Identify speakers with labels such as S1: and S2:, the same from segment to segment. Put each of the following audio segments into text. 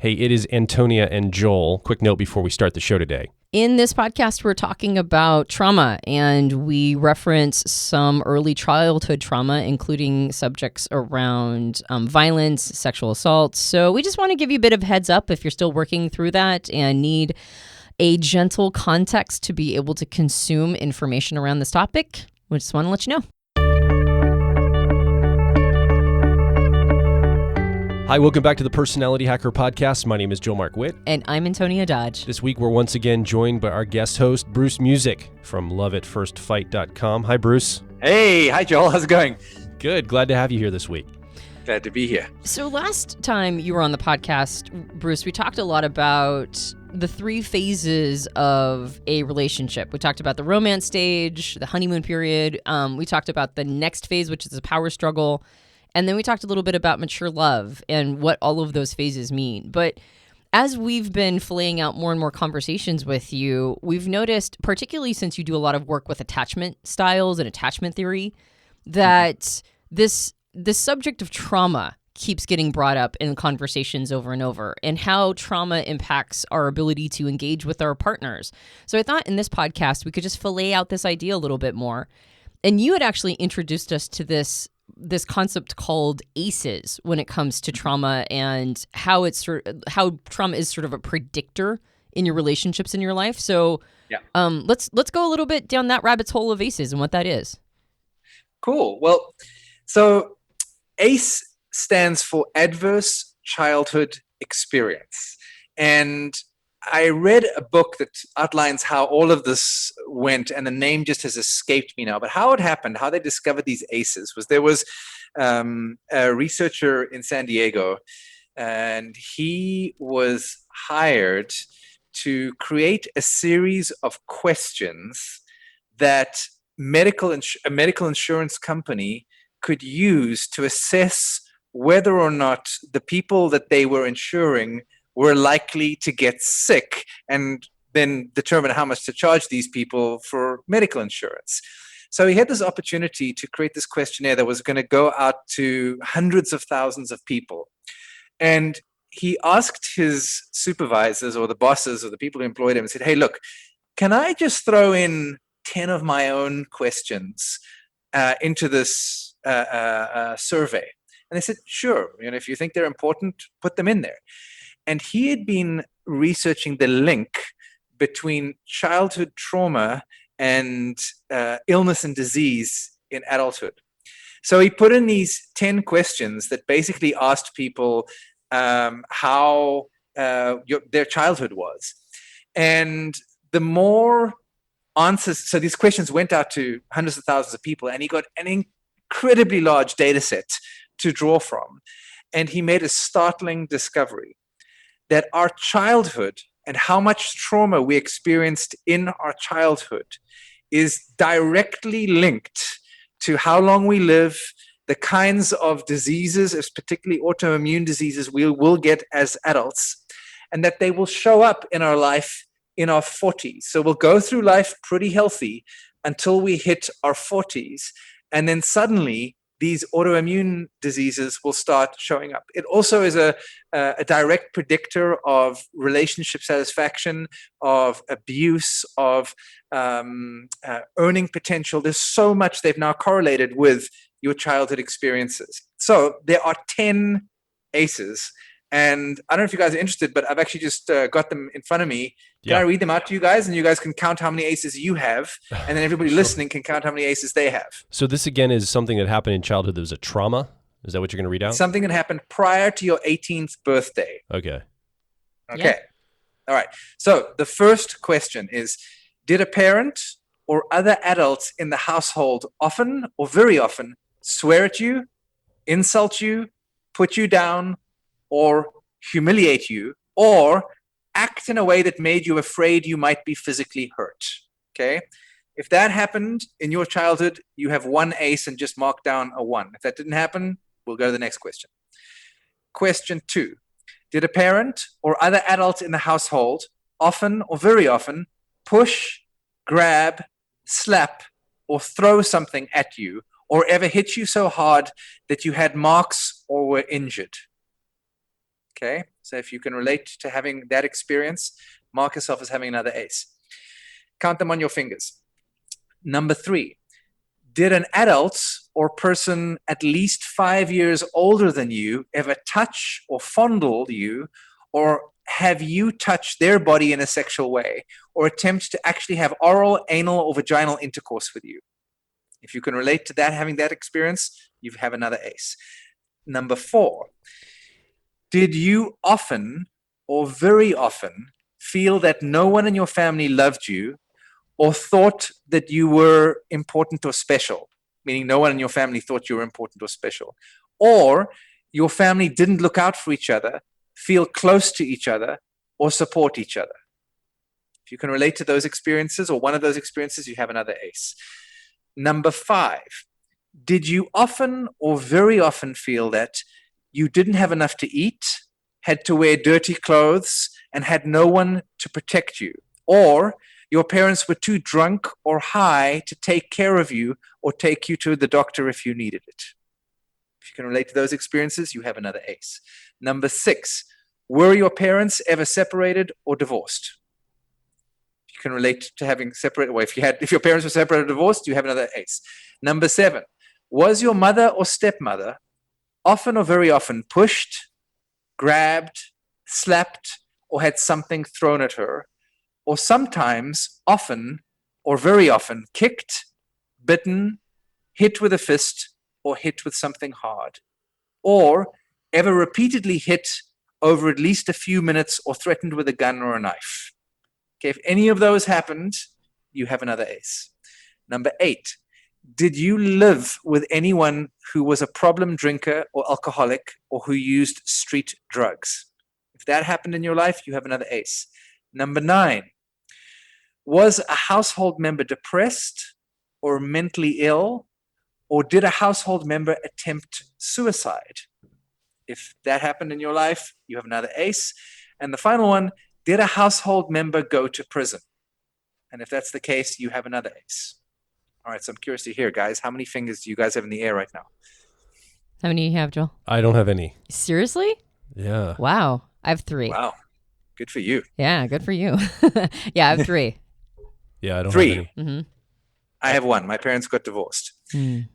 S1: Hey, it is Antonia and Joel. Quick note before we start the show today.
S2: In this podcast, we're talking about trauma, and we reference some early childhood trauma, including subjects around violence, sexual assault. So we just want to give you a bit of heads up if you're still working through that and need a gentle context to be able to consume information around this topic. We just want to let you know.
S1: Hi, welcome back to the Personality Hacker Podcast. My name is Joel Mark Witt.
S2: And I'm Antonia Dodge.
S1: This week, we're once again joined by our guest host, Bruce Muzik from loveatfirstfight.com. Hi, Bruce.
S3: Hey, hi, Joel. How's it going?
S1: Good. Glad to have you here this week.
S3: Glad to be here.
S2: So last time you were on the podcast, Bruce, we talked a lot about the three phases of a relationship. We talked about the romance stage, the honeymoon period. We talked about the next phase, which is the power struggle. And then we talked a little bit about mature love and what all of those phases mean. But as we've been filleting out more and more conversations with you, we've noticed, particularly since you do a lot of work with attachment styles and attachment theory, that this subject of trauma keeps getting brought up in conversations over and over, and how trauma impacts our ability to engage with our partners. So I thought in this podcast, we could just fillet out this idea a little bit more. And you had actually introduced us to this concept called ACEs when it comes to trauma, and how trauma is sort of a predictor in your relationships in your life. So let's go a little bit down that rabbit's hole of ACEs and what that is.
S3: Cool. Well, so ACE stands for Adverse Childhood Experience. And I read a book that outlines how all of this went, and the name just has escaped me now. But how it happened, how they discovered these ACEs, was there was a researcher in San Diego, and he was hired to create a series of questions that a medical insurance company could use to assess whether or not the people that they were insuring were likely to get sick, and then determine how much to charge these people for medical insurance. So he had this opportunity to create this questionnaire that was going to go out to hundreds of thousands of people. And he asked his supervisors or the bosses or the people who employed him and said, hey, look, can I just throw in 10 of my own questions into this survey? And they said, sure, if you think they're important, put them in there. And he had been researching the link between childhood trauma and illness and disease in adulthood. So he put in these 10 questions that basically asked people how their childhood was. And the more answers, so these questions went out to hundreds of thousands of people, and he got an incredibly large data set to draw from. And he made a startling discovery that our childhood and how much trauma we experienced in our childhood is directly linked to how long we live, the kinds of diseases, particularly autoimmune diseases, we will get as adults, and that they will show up in our life in our 40s. So we'll go through life pretty healthy until we hit our 40s, and then suddenly these autoimmune diseases will start showing up. It also is a direct predictor of relationship satisfaction, of abuse, of earning potential. There's so much they've now correlated with your childhood experiences. So there are 10 ACEs. And I don't know if you guys are interested, but I've actually just got them in front of me. Can I read them out to you guys? And you guys can count how many ACEs you have. And then everybody listening can count how many ACEs they have.
S1: So this, again, is something that happened in childhood that was a trauma? Is that what you're going to read out?
S3: Something that happened prior to your 18th birthday.
S1: Okay.
S3: Yeah. All right. So the first question is, did a parent or other adults in the household often or very often swear at you, insult you, put you down, or humiliate you, or act in a way that made you afraid you might be physically hurt? Okay? If that happened in your childhood, you have one ACE and just mark down a 1. If that didn't happen, we'll go to the next question. Question 2. Did a parent or other adult in the household often or very often push, grab, slap, or throw something at you, or ever hit you so hard that you had marks or were injured? Okay, so if you can relate to having that experience, mark yourself as having another ace. Count them on your fingers. Number 3, did an adult or person at least 5 years older than you ever touch or fondle you, or have you touched their body in a sexual way, or attempt to actually have oral, anal, or vaginal intercourse with you? If you can relate to that, having that experience, you have another ace. Number 4, did you often or very often feel that no one in your family loved you or thought that you were important or special, meaning no one in your family thought you were important or special, or your family didn't look out for each other, feel close to each other, or support each other? If you can relate to those experiences or one of those experiences, you have another ace. Number 5, did you often or very often feel that you didn't have enough to eat, had to wear dirty clothes, and had no one to protect you, or your parents were too drunk or high to take care of you or take you to the doctor if you needed it? If you can relate to those experiences, you have another ace. Number 6, were your parents ever separated or divorced? If you can relate to having separated, well, if your parents were separated or divorced, you have another ace. Number 7, was your mother or stepmother often or very often pushed, grabbed, slapped, or had something thrown at her, or sometimes, often, or very often, kicked, bitten, hit with a fist, or hit with something hard, or ever repeatedly hit over at least a few minutes or threatened with a gun or a knife? Okay, if any of those happened, you have another ace. Number 8, did you live with anyone who was a problem drinker or alcoholic or who used street drugs? If that happened in your life, you have another ace. Number 9, was a household member depressed or mentally ill, or did a household member attempt suicide? If that happened in your life, you have another ace. And the final one, did a household member go to prison? And if that's the case, you have another ace. All right, so I'm curious to hear, guys, how many fingers do you guys have in the air right now?
S2: How many do you have, Joel?
S1: I don't have any.
S2: Seriously?
S1: Yeah.
S2: Wow. I have 3.
S3: Wow, good for you.
S2: Yeah, good for you. Yeah, I have 3.
S1: Yeah, I don't
S3: 3.
S1: have any.
S2: Mm-hmm.
S3: I have 1. My parents got divorced.
S2: Mm.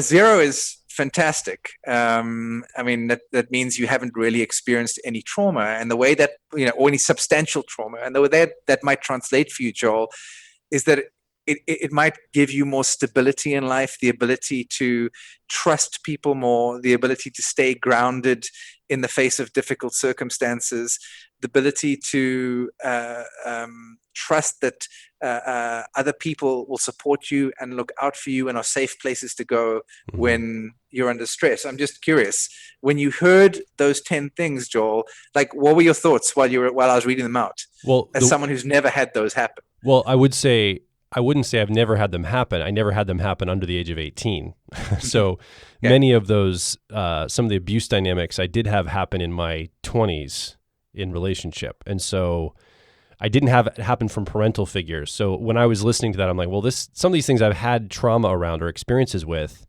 S3: 0 is fantastic. I mean, that means you haven't really experienced any trauma, and the way that, or any substantial trauma, and the way that might translate for you, Joel, is that it might give you more stability in life, the ability to trust people more, the ability to stay grounded in the face of difficult circumstances, the ability to trust that other people will support you and look out for you and are safe places to go when you're under stress. I'm just curious, when you heard those 10 things, Joel, like, what were your thoughts while I was reading them out?
S1: Well,
S3: as someone who's never had those happen.
S1: Well, I wouldn't say I've never had them happen. I never had them happen under the age of 18. So many of those, some of the abuse dynamics I did have happen in my 20s in relationship. And so I didn't have it happen from parental figures. So when I was listening to that, I'm like, well, some of these things I've had trauma around or experiences with,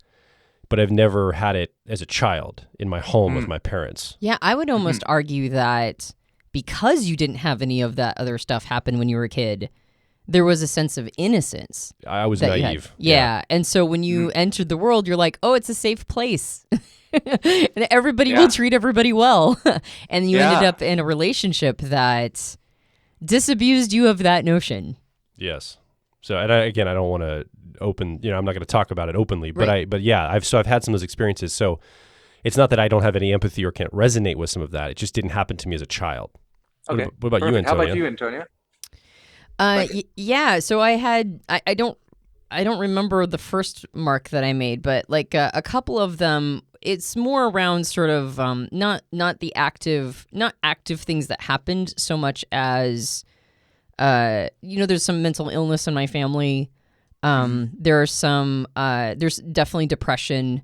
S1: but I've never had it as a child in my home with my parents.
S2: Yeah, I would almost argue that because you didn't have any of that other stuff happen when you were a kid, there was a sense of innocence.
S1: I was naive.
S2: Yeah. And so when you entered the world, you're like, oh, it's a safe place. And everybody will treat everybody well. And you ended up in a relationship that disabused you of that notion.
S1: Yes. So, and I don't want to I'm not going to talk about it openly, but I've had some of those experiences. So it's not that I don't have any empathy or can't resonate with some of that. It just didn't happen to me as a child.
S3: Okay.
S1: What about you, Antonia?
S3: How about you, Antonia?
S2: Yeah. So I had, I don't remember the first mark that I made, but like a couple of them, it's more around sort of not active things that happened so much as there's some mental illness in my family. There's definitely depression.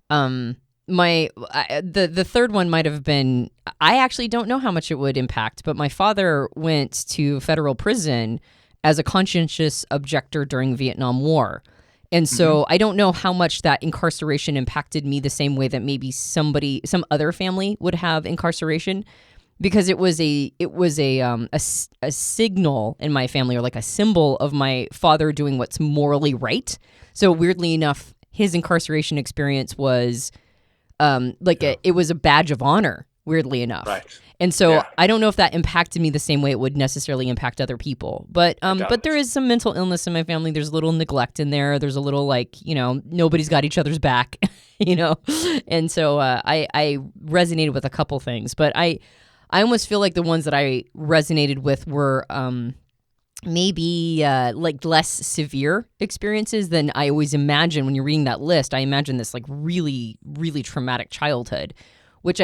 S2: The third one might have been, I actually don't know how much it would impact, but my father went to federal prison as a conscientious objector during Vietnam War. And so I don't know how much that incarceration impacted me the same way that maybe some other family would have incarceration, because it was a signal in my family, or like a symbol of my father doing what's morally right. So weirdly enough, his incarceration experience was it was a badge of honor, weirdly enough.
S3: Right.
S2: And so I don't know if that impacted me the same way it would necessarily impact other people. But there is some mental illness in my family. There's a little neglect in there. There's a little nobody's got each other's back, And so I resonated with a couple things. But I almost feel like the ones that I resonated with were maybe less severe experiences than I always imagine when you're reading that list. I imagine this like really, really traumatic childhood, which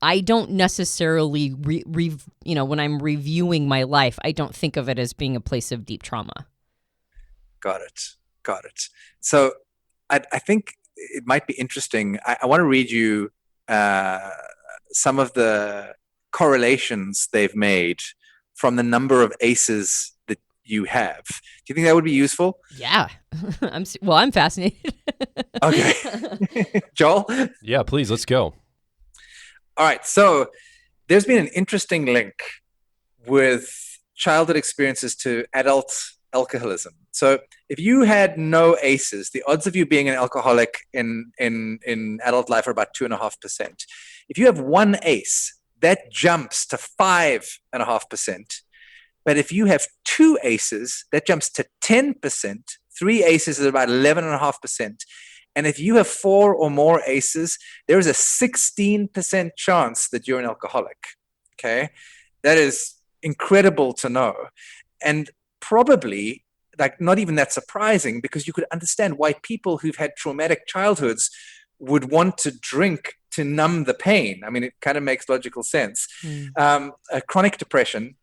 S2: I don't necessarily, when I'm reviewing my life, I don't think of it as being a place of deep trauma.
S3: Got it. So I think it might be interesting. I want to read you some of the correlations they've made from the number of ACEs that you have. Do you think that would be useful?
S2: Yeah. I'm fascinated.
S3: Okay. Joel?
S1: Yeah, please, let's go.
S3: All right. So there's been an interesting link with childhood experiences to adult alcoholism. So if you had no ACEs, the odds of you being an alcoholic in adult life are about 2.5%. If you have one ACE, that jumps to 5.5%. But if you have two ACEs, that jumps to 10%. Three ACEs is about 11.5%. And if you have four or more ACEs, there is a 16% chance that you're an alcoholic. Okay? That is incredible to know. And probably, not even that surprising, because you could understand why people who've had traumatic childhoods would want to drink to numb the pain. I mean, it kind of makes logical sense. Chronic depression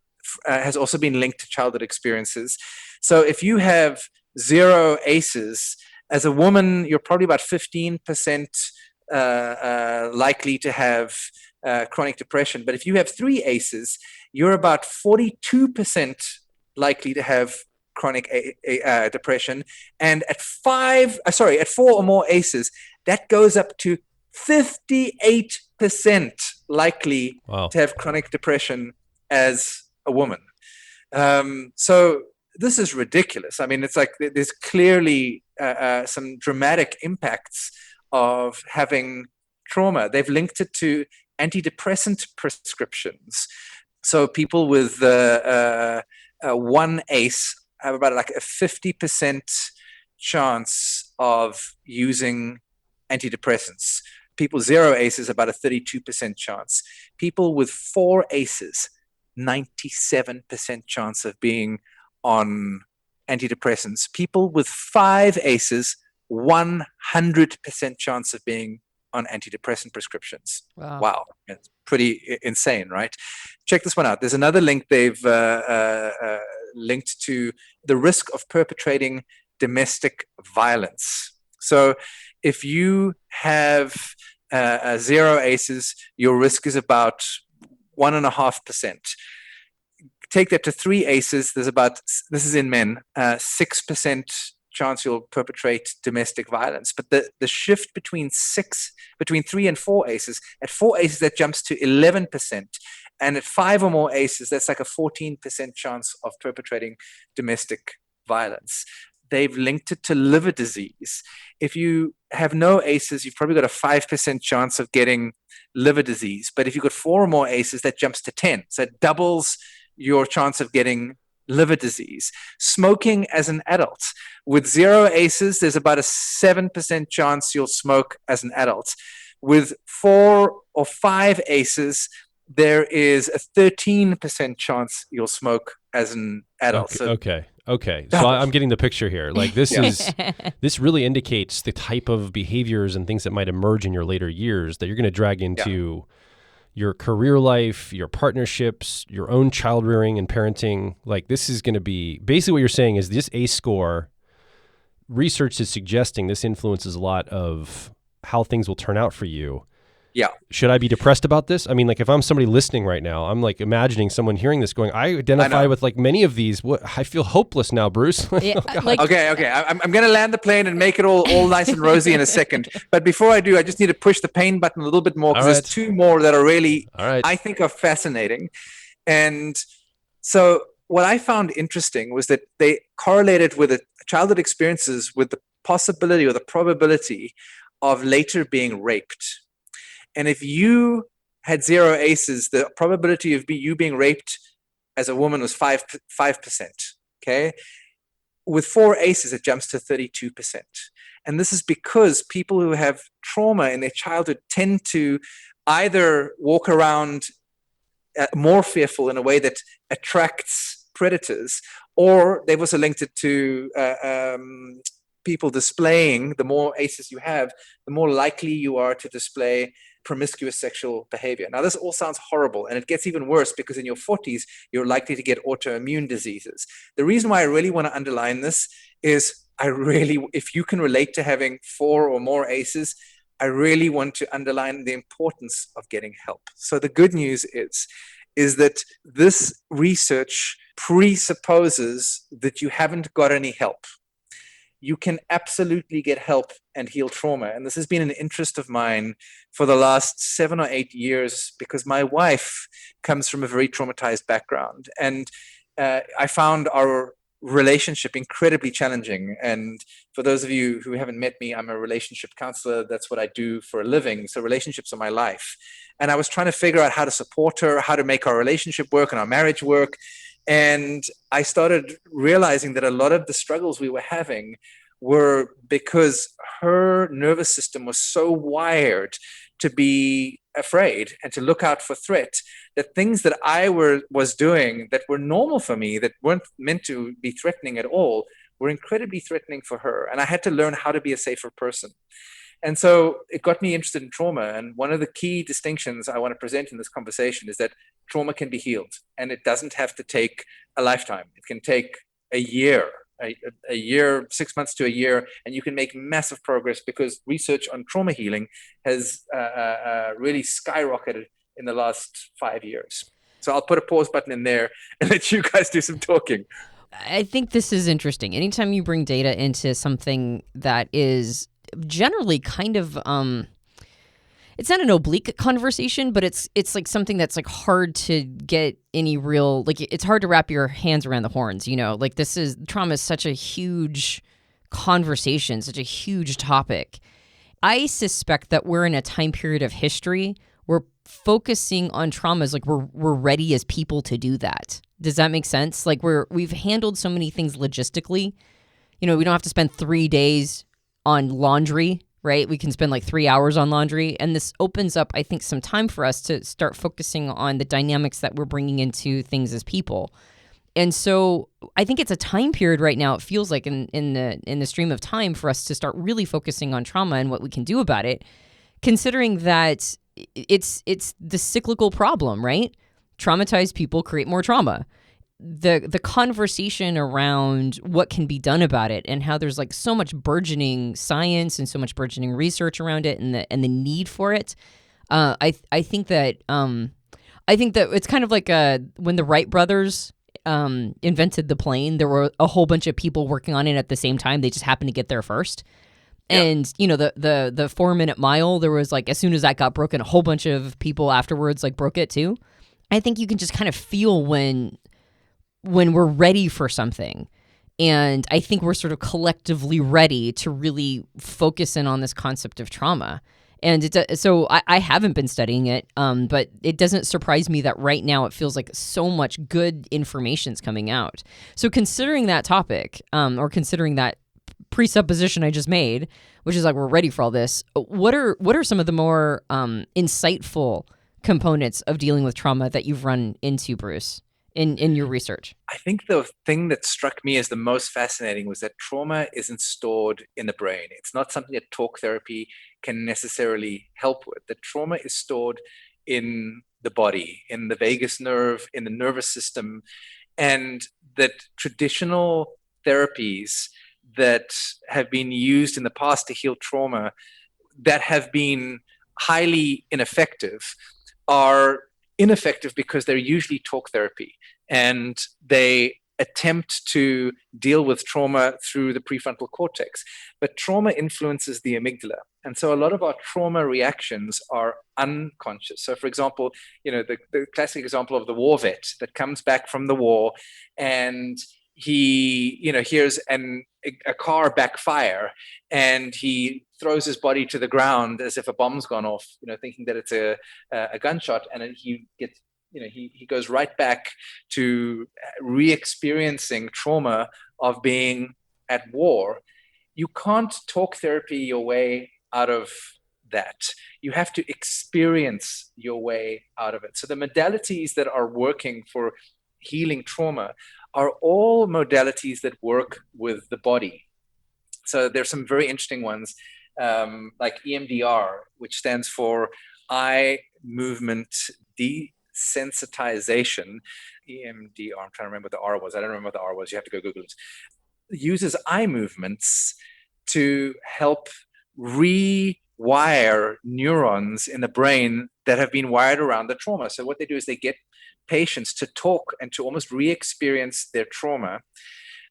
S3: has also been linked to childhood experiences. So if you have 0 ACEs, as a woman, you're probably about 15% likely to have chronic depression. But if you have 3 ACEs, you're about 42% likely to have chronic depression. And at 4 or more ACEs, that goes up to 58% likely to have chronic depression as a woman. So this is ridiculous. I mean, it's like there's clearly some dramatic impacts of having trauma. They've linked it to antidepressant prescriptions. So people with one ACE have about like a 50% chance of using antidepressants. People 0 ACEs, about a 32% chance. People with 4 ACEs, 97% chance of being on antidepressants. People with 5 ACEs, 100% chance of being on antidepressant prescriptions. Wow. It's pretty insane, right? Check this one out. There's another link they've linked to the risk of perpetrating domestic violence. So if you have 0 ACEs, your risk is about 1.5%. Take that to 3 ACEs, there's about, this is in men, 6% chance you'll perpetrate domestic violence. But the shift between 3 and 4 ACEs, at 4 ACEs that jumps to 11%, and at 5 or more ACEs, that's like a 14% chance of perpetrating domestic violence. They've linked it to liver disease. If you have no ACEs, you've probably got a 5% chance of getting liver disease. But if you've got 4 or more ACEs, that jumps to 10. So it doubles your chance of getting liver disease. Smoking as an adult. With 0 ACEs, there's about a 7% chance you'll smoke as an adult. With 4 or 5 ACEs, there is a 13% chance you'll smoke as an adult.
S1: Okay. So I'm getting the picture here. Like this really indicates the type of behaviors and things that might emerge in your later years that you're going to drag into your career life, your partnerships, your own child rearing and parenting. Like this is going to be basically what you're saying is this ACE score research is suggesting this influences a lot of how things will turn out for you.
S3: Yeah.
S1: Should I be depressed about this? I mean, like if I'm somebody listening right now, I'm like imagining someone hearing this going, I identify with like many of these. What, I feel hopeless now, Bruce.
S2: Yeah,
S3: Okay. I'm going to land the plane and make it all nice and rosy in a second. But before I do, I just need to push the pain button a little bit more, because there's two more that are really, I think, are fascinating. And so what I found interesting was that they correlated with childhood experiences with the possibility or the probability of later being raped. And if you had 0 aces, the probability of you being raped as a woman was 5%. Okay. With 4 aces, it jumps to 32%. And this is because people who have trauma in their childhood tend to either walk around more fearful in a way that attracts predators, or they've also linked it to people displaying, the more aces you have, the more likely you are to display promiscuous sexual behavior. Now, this all sounds horrible, and it gets even worse because in your 40s, you're likely to get autoimmune diseases. The reason why I really want to underline this is if you can relate to having 4 or more aces, I really want to underline the importance of getting help. So the good news is that this research presupposes that you haven't got any help. You can absolutely get help and heal trauma. And this has been an interest of mine for the last 7 or 8 years, because my wife comes from a very traumatized background. And I found our relationship incredibly challenging. And for those of you who haven't met me, I'm a relationship counselor. That's what I do for a living. So relationships are my life. And I was trying to figure out how to support her, how to make our relationship work and our marriage work. And I started realizing that a lot of the struggles we were having were because her nervous system was so wired to be afraid and to look out for threat, that things that I was doing that were normal for me, that weren't meant to be threatening at all, were incredibly threatening for her. And I had to learn how to be a safer person. And so it got me interested in trauma. And one of the key distinctions I want to present in this conversation is that trauma can be healed, and it doesn't have to take a lifetime. It can take a year, 6 months to a year, and you can make massive progress, because research on trauma healing has really skyrocketed in the last 5 years. So I'll put a pause button in there and let you guys do some talking.
S2: I think this is interesting. Anytime you bring data into something that is generally kind of it's not an oblique conversation, but it's like something that's like hard to get any real, like it's hard to wrap your hands around the horns, like trauma is such a huge conversation, such a huge topic. I suspect that we're in a time period of history where focusing on trauma is like we're ready as people to do that. Does that make sense? Like we've handled so many things logistically. We don't have to spend 3 days on laundry, right? We can spend like 3 hours on laundry. And this opens up, I think, some time for us to start focusing on the dynamics that we're bringing into things as people. And so I think it's a time period right now, it feels like in the stream of time, for us to start really focusing on trauma and what we can do about it, considering that it's the cyclical problem, right? Traumatized people create more trauma. The conversation around what can be done about it, and how there's like so much burgeoning science and so much burgeoning research around it, and the need for it. I think that it's kind of like when the Wright brothers invented the plane, there were a whole bunch of people working on it at the same time. They just happened to get there first. Yeah. And the 4-minute mile, there was like, as soon as that got broken, a whole bunch of people afterwards like broke it too. I think you can just kind of feel when we're ready for something. And I think we're sort of collectively ready to really focus in on this concept of trauma. And so I haven't been studying it, but it doesn't surprise me that right now it feels like so much good information's coming out. So considering that topic, or considering that presupposition I just made, which is like we're ready for all this, what are some of the more insightful components of dealing with trauma that you've run into, Bruce, in your research?
S3: I think the thing that struck me as the most fascinating was that trauma isn't stored in the brain. It's not something that talk therapy can necessarily help with. The trauma is stored in the body, in the vagus nerve, in the nervous system, and that traditional therapies that have been used in the past to heal trauma, that have been highly ineffective are ineffective because they're usually talk therapy, and they attempt to deal with trauma through the prefrontal cortex. But trauma influences the amygdala. And so a lot of our trauma reactions are unconscious. So for example, the classic example of the war vet that comes back from the war, and he hears a car backfire, and he throws his body to the ground as if a bomb's gone off, thinking that it's a gunshot, and then he gets he goes right back to re-experiencing trauma of being at war. You can't talk therapy your way out of that. You have to experience your way out of it. So the modalities that are working for healing trauma are all modalities that work with the body. So there's some very interesting ones, like EMDR, which stands for eye movement desensitization. EMDR, I'm trying to remember what the R was. I don't remember what the R was. You have to go Google it. Uses eye movements to help rewire neurons in the brain that have been wired around the trauma. So what they do is they get patients to talk and to almost re-experience their trauma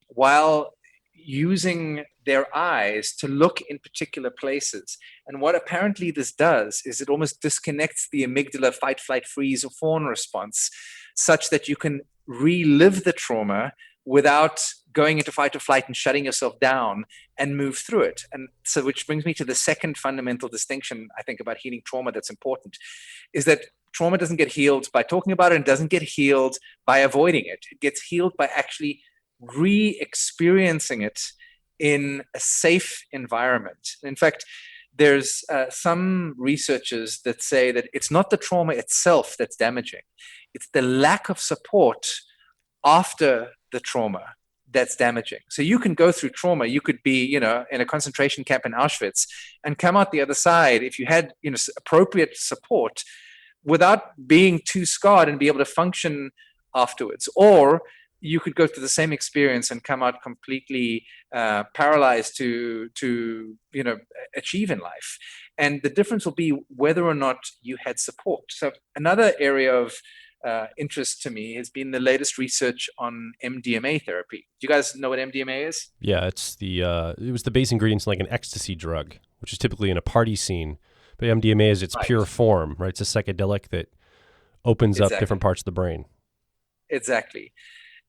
S3: while using their eyes to look in particular places. And what apparently this does is it almost disconnects the amygdala fight, flight, freeze, or fawn response, such that you can relive the trauma without going into fight or flight and shutting yourself down, and move through it. And so, which brings me to the second fundamental distinction, I think, about healing trauma that's important, is that trauma doesn't get healed by talking about it, and doesn't get healed by avoiding it. It gets healed by actually re-experiencing it in a safe environment. In fact, there's some researchers that say that it's not the trauma itself that's damaging. It's the lack of support after the trauma that's damaging. So you can go through trauma. You could be, in a concentration camp in Auschwitz and come out the other side if you had, appropriate support without being too scarred and be able to function afterwards. Or you could go through the same experience and come out completely paralyzed to achieve in life. And the difference will be whether or not you had support. So another area of interest to me has been the latest research on MDMA therapy. Do you guys know what MDMA is?
S1: Yeah, it was the base ingredients in like an ecstasy drug, which is typically in a party scene. But MDMA is its pure form, right? It's a psychedelic that opens up different parts of the brain.
S3: Exactly.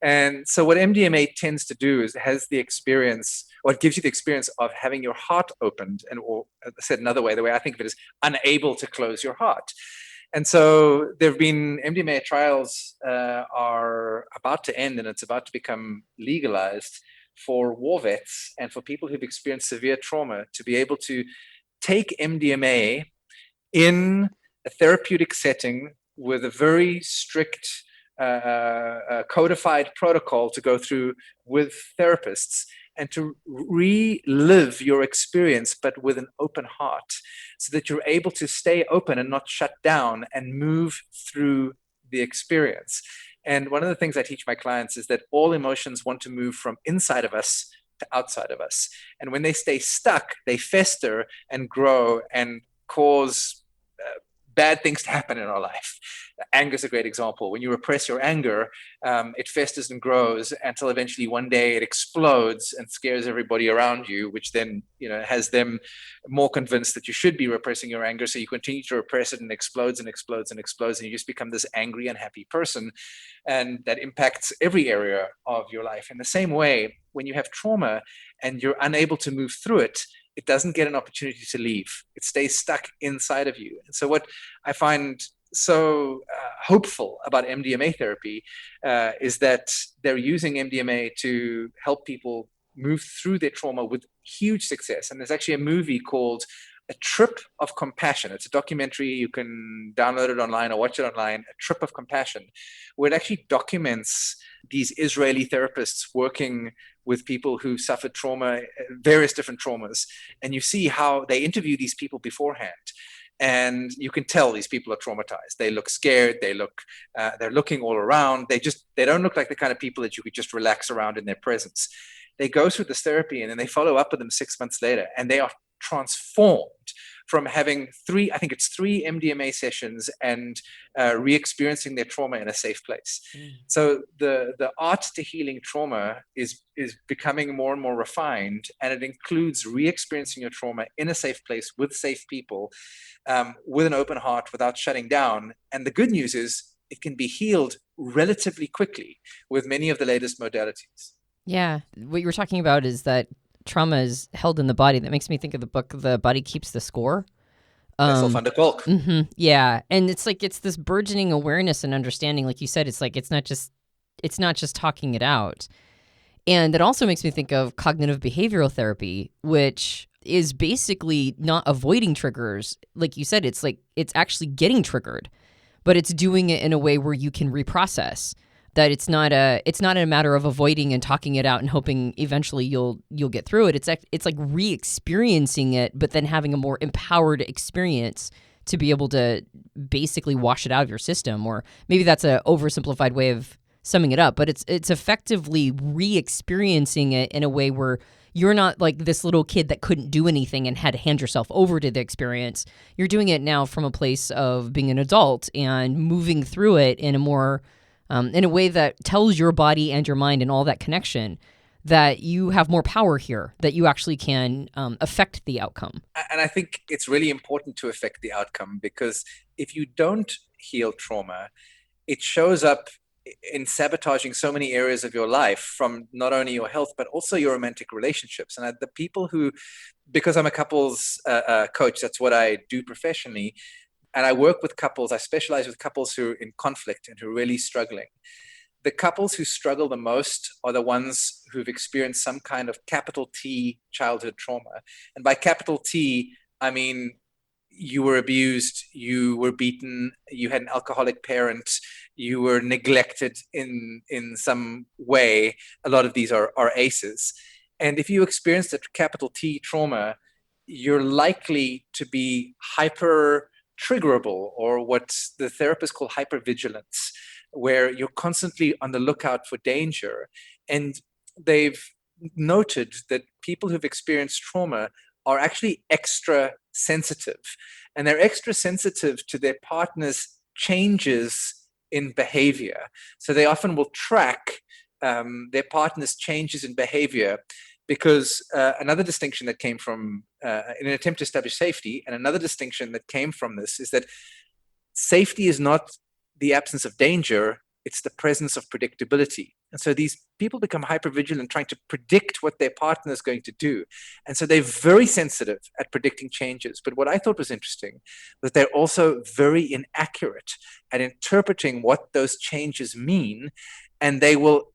S3: And so what MDMA tends to do is it has the experience, or it gives you the experience of having your heart opened, or said another way, the way I think of it is unable to close your heart. And so there have been MDMA trials are about to end, and it's about to become legalized for war vets and for people who've experienced severe trauma to be able to take MDMA in a therapeutic setting with a very strict codified protocol to go through with therapists, and to relive your experience, but with an open heart, so that you're able to stay open and not shut down and move through the experience. And one of the things I teach my clients is that all emotions want to move from inside of us to outside of us. And when they stay stuck, they fester and grow and cause bad things to happen in our life. Anger is a great example. When you repress your anger, it festers and grows until eventually one day it explodes and scares everybody around you, which then has them more convinced that you should be repressing your anger. So you continue to repress it, and explodes and explodes and explodes, and you just become this angry, unhappy person, and that impacts every area of your life. In the same way, when you have trauma and you're unable to move through it, it doesn't get an opportunity to leave. It stays stuck inside of you. And so what I find so hopeful about MDMA therapy is that they're using MDMA to help people move through their trauma with huge success. And there's actually a movie called A Trip of Compassion. It's a documentary. You can download it online or watch it online, A Trip of Compassion, where it actually documents these Israeli therapists working with people who suffered trauma, various different traumas. And you see how they interview these people beforehand. And you can tell these people are traumatized. They look scared. They're looking all around. They don't look like the kind of people that you could just relax around in their presence. They go through this therapy, and then they follow up with them 6 months later, and they are transformed from having three MDMA sessions and re-experiencing their trauma in a safe place. So the art to healing trauma is becoming more and more refined, and it includes re-experiencing your trauma in a safe place with safe people, with an open heart, without shutting down. And the good news is it can be healed relatively quickly with many of the latest modalities.
S2: Yeah. What you were talking about is that trauma is held in the body. That makes me think of the book, The Body Keeps the Score.
S3: Bessel van der Kolk.
S2: Yeah. And it's like, it's this burgeoning awareness and understanding. Like you said, it's like, it's not just talking it out. And it also makes me think of cognitive behavioral therapy, which is basically not avoiding triggers. Like you said, it's like, it's actually getting triggered, but it's doing it in a way where you can reprocess. That it's not a matter of avoiding and talking it out and hoping eventually you'll get through it. It's like re-experiencing it, but then having a more empowered experience to be able to basically wash it out of your system. Or maybe that's an oversimplified way of summing it up, but it's effectively re-experiencing it in a way where you're not like this little kid that couldn't do anything and had to hand yourself over to the experience. You're doing it now from a place of being an adult and moving through it in a more in a way that tells your body and your mind and all that connection that you have more power here, that you actually can affect the outcome.
S3: And I think it's really important to affect the outcome, because if you don't heal trauma, it shows up in sabotaging so many areas of your life, from not only your health, but also your romantic relationships. And the people who, because I'm a couples coach, that's what I do professionally, and I work with couples, I specialize with couples who are in conflict and who are really struggling. The couples who struggle the most are the ones who've experienced some kind of capital T childhood trauma. And by capital T, I mean, you were abused, you were beaten, you had an alcoholic parent, you were neglected in some way. A lot of these are ACEs. And if you experienced a capital T trauma, you're likely to be hyper triggerable, or what the therapists call hypervigilance, where you're constantly on the lookout for danger. And they've noted that people who've experienced trauma are actually extra sensitive, and they're extra sensitive to their partner's changes in behavior. So they often will track their partner's changes in behavior, because another distinction that came from, in an attempt to establish safety, and another distinction that came from this is that safety is not the absence of danger, it's the presence of predictability. And so these people become hypervigilant, trying to predict what their partner is going to do. And so they're very sensitive at predicting changes. But what I thought was interesting was they're also very inaccurate at interpreting what those changes mean, and they will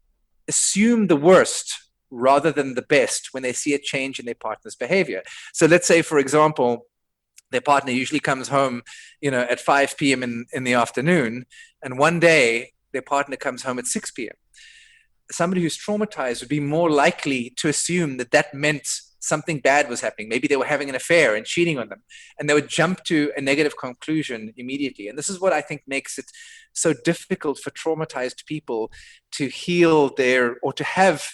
S3: assume the worst rather than the best when they see a change in their partner's behavior. So let's say, for example, their partner usually comes home, at 5 p.m. in the afternoon, and one day their partner comes home at 6 p.m. Somebody who's traumatized would be more likely to assume that meant something bad was happening. Maybe they were having an affair and cheating on them, and they would jump to a negative conclusion immediately. And this is what I think makes it so difficult for traumatized people to heal or to have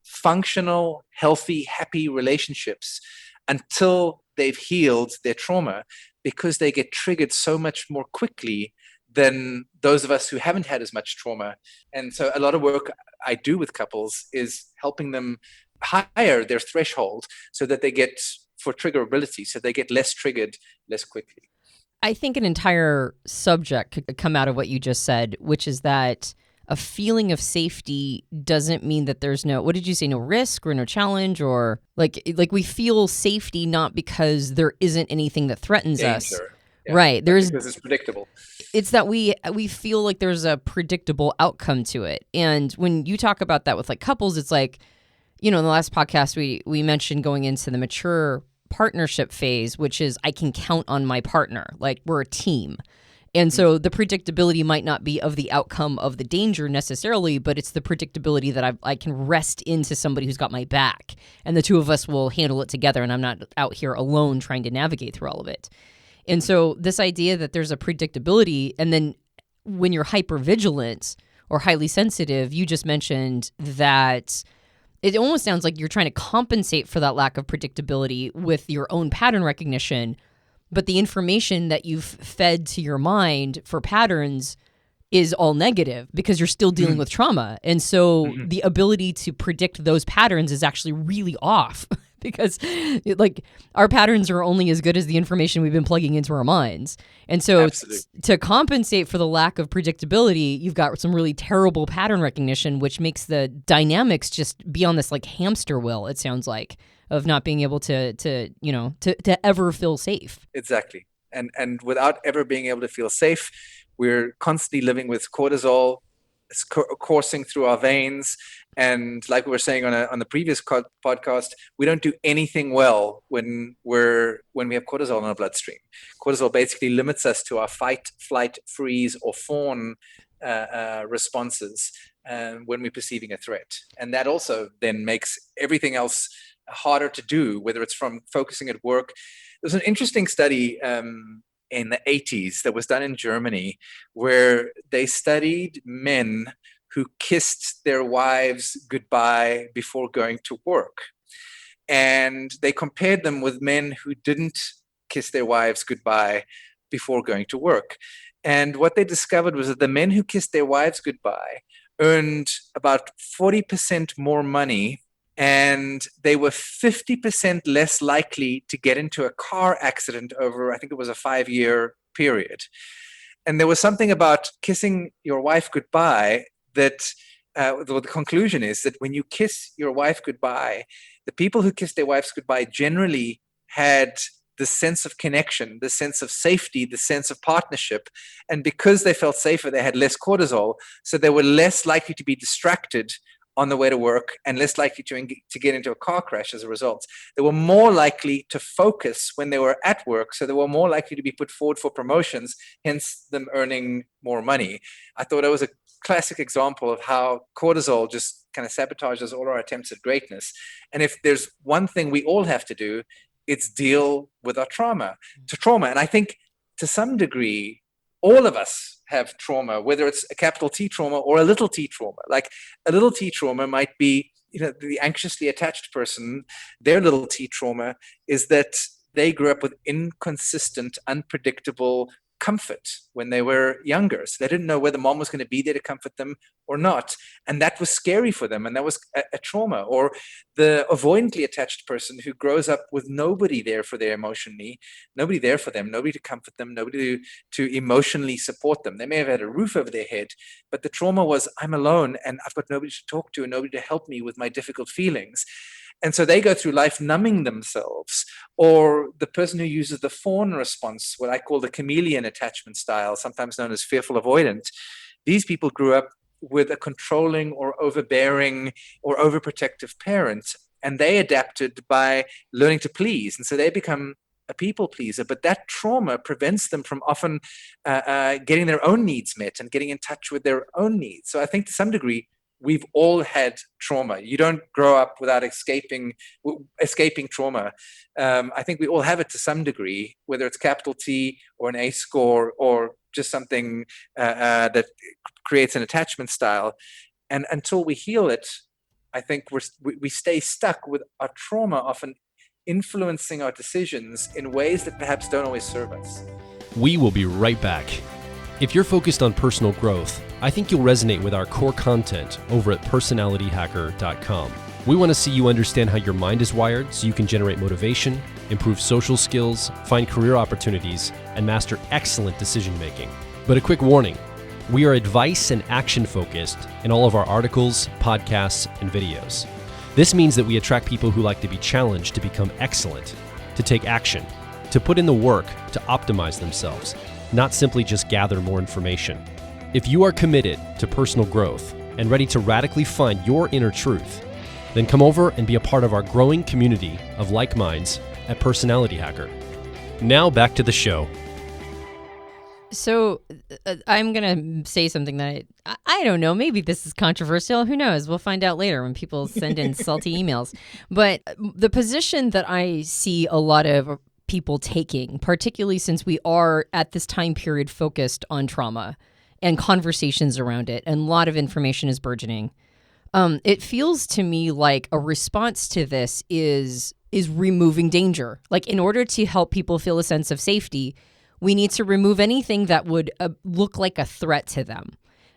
S3: functional, healthy, happy relationships until they've healed their trauma, because they get triggered so much more quickly than those of us who haven't had as much trauma. And so a lot of work I do with couples is helping them higher their threshold so that they get, for triggerability, so they get less triggered less quickly.
S2: I think an entire subject could come out of what you just said, which is that a feeling of safety doesn't mean that there's no, what did you say, no risk or no challenge, or like we feel safety not because there isn't anything that threatens us.
S3: Yeah,
S2: right.
S3: Because it's predictable.
S2: It's that we feel like there's a predictable outcome to it. And when you talk about that with like couples, it's like, in the last podcast, we mentioned going into the mature partnership phase, which is I can count on my partner, like we're a team. And so the predictability might not be of the outcome of the danger necessarily, but it's the predictability that I can rest into somebody who's got my back, and the two of us will handle it together, and I'm not out here alone trying to navigate through all of it. And so this idea that there's a predictability, and then when you're hypervigilant or highly sensitive, you just mentioned that it almost sounds like you're trying to compensate for that lack of predictability with your own pattern recognition. but the information that you've fed to your mind for patterns is all negative because you're still dealing with trauma. And so the ability to predict those patterns is actually really off because our patterns are only as good as the information we've been plugging into our minds. And so to compensate for the lack of predictability, you've got some really terrible pattern recognition, which makes the dynamics just be on this like hamster wheel, it sounds like, of not being able to ever feel safe.
S3: Exactly. And without ever being able to feel safe, we're constantly living with cortisol coursing through our veins. And like we were saying on the previous podcast, we don't do anything well when we have cortisol in our bloodstream. Cortisol basically limits us to our fight, flight, freeze, or fawn responses when we're perceiving a threat. And that also then makes everything else harder to do, whether it's from focusing at work. There's an interesting study in the 80s that was done in Germany where they studied men who kissed their wives goodbye before going to work. And they compared them with men who didn't kiss their wives goodbye before going to work. And what they discovered was that the men who kissed their wives goodbye earned about 40% more money, and they were 50% less likely to get into a car accident over, I think it was a 5-year period. And there was something about kissing your wife goodbye that the conclusion is that when you kiss your wife goodbye, the people who kissed their wives goodbye generally had the sense of connection, the sense of safety, the sense of partnership. And because they felt safer, they had less cortisol. So they were less likely to be distracted on the way to work and less likely to get into a car crash as a result. They were more likely to focus when they were at work, so they were more likely to be put forward for promotions, hence them earning more money. I thought it was a classic example of how cortisol just kind of sabotages all our attempts at greatness. And if there's one thing we all have to do, it's deal with our trauma. And I think to some degree, all of us have trauma, whether it's a capital T trauma or a little t trauma. Like a little t trauma might be, the anxiously attached person, their little t trauma is that they grew up with inconsistent, unpredictable comfort when they were younger. So they didn't know whether mom was going to be there to comfort them or not. And that was scary for them. And that was a trauma. Or the avoidantly attached person who grows up with nobody there for their emotionally, nobody there for them, nobody to comfort them, nobody to emotionally support them. They may have had a roof over their head, but the trauma was, I'm alone and I've got nobody to talk to and nobody to help me with my difficult feelings. And so they go through life numbing themselves. Or the person who uses the fawn response, what I call the chameleon attachment style, sometimes known as fearful avoidant. These people grew up with a controlling or overbearing or overprotective parent, and they adapted by learning to please. And so they become a people pleaser, but that trauma prevents them from often getting their own needs met and getting in touch with their own needs. So I think to some degree, we've all had trauma. You don't grow up without escaping trauma. I think we all have it to some degree, whether it's capital T or an A score or just something that creates an attachment style. And until we heal it, I think we stay stuck with our trauma, often influencing our decisions in ways that perhaps don't always serve us.
S1: We will be right back. If you're focused on personal growth, I think you'll resonate with our core content over at personalityhacker.com. We want to see you understand how your mind is wired so you can generate motivation, improve social skills, find career opportunities, and master excellent decision making. But a quick warning, we are advice and action focused in all of our articles, podcasts, and videos. This means that we attract people who like to be challenged to become excellent, to take action, to put in the work to optimize themselves, not simply just gather more information. If you are committed to personal growth and ready to radically find your inner truth, then come over and be a part of our growing community of like minds at Personality Hacker. Now back to the show.
S2: So I'm going to say something that I don't know. Maybe this is controversial. Who knows? We'll find out later when people send in salty emails. But the position that I see a lot of people taking, particularly since we are at this time period focused on trauma and conversations around it, and a lot of information is burgeoning. It feels to me like a response to this is is removing danger. Like, in order to help people feel a sense of safety, we need to remove anything that would look like a threat to them.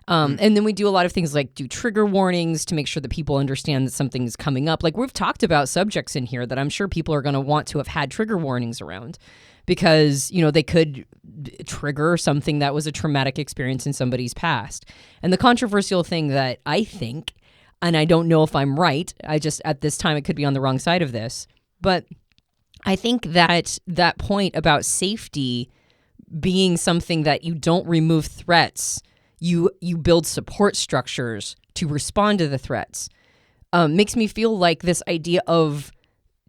S2: And then we do a lot of things like do trigger warnings to make sure that people understand that something is coming up. Like, we've talked about subjects in here that I'm sure people are going to want to have had trigger warnings around, because, you know, they could trigger something that was a traumatic experience in somebody's past. And the controversial thing that I think, and I don't know if I'm right, I just, at this time, I could be on the wrong side of this, but I think that that point about safety being something that you don't remove threats, you build support structures to respond to the threats, makes me feel like this idea of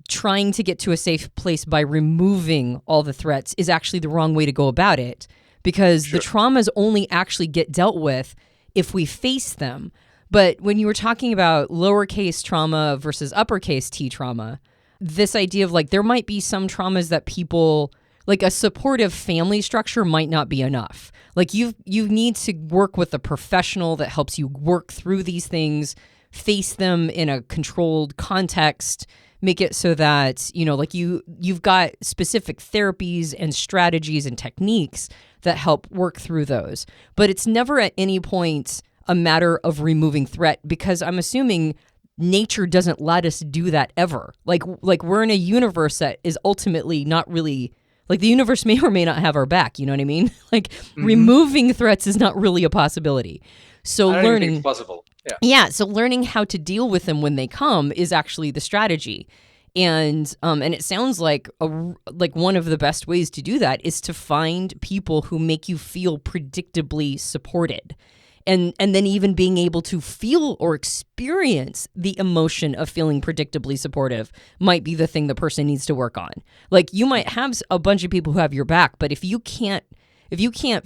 S2: trying to get to a safe place by removing all the threats is actually the wrong way to go about it, because the traumas only actually get dealt with if we face them. But when you were talking about lowercase trauma versus uppercase T trauma, this idea of like there might be some traumas that people, like a supportive family structure might not be enough. Like you need to work with a professional that helps you work through these things, face them in a controlled context, make it so that, you know, like you've got specific therapies and strategies and techniques that help work through those. But it's never at any point a matter of removing threat, because I'm assuming nature doesn't let us do that ever. Like we're in a universe that is ultimately not really, like the universe may or may not have our back, you know what I mean? Like removing threats is not really a possibility. So
S3: I don't
S2: learning
S3: even think it's possible.
S2: Yeah, so learning how to deal with them when they come is actually the strategy. And it sounds like one of the best ways to do that is to find people who make you feel predictably supported. And then even being able to feel or experience the emotion of feeling predictably supportive might be the thing the person needs to work on. Like, you might have a bunch of people who have your back, but if you can't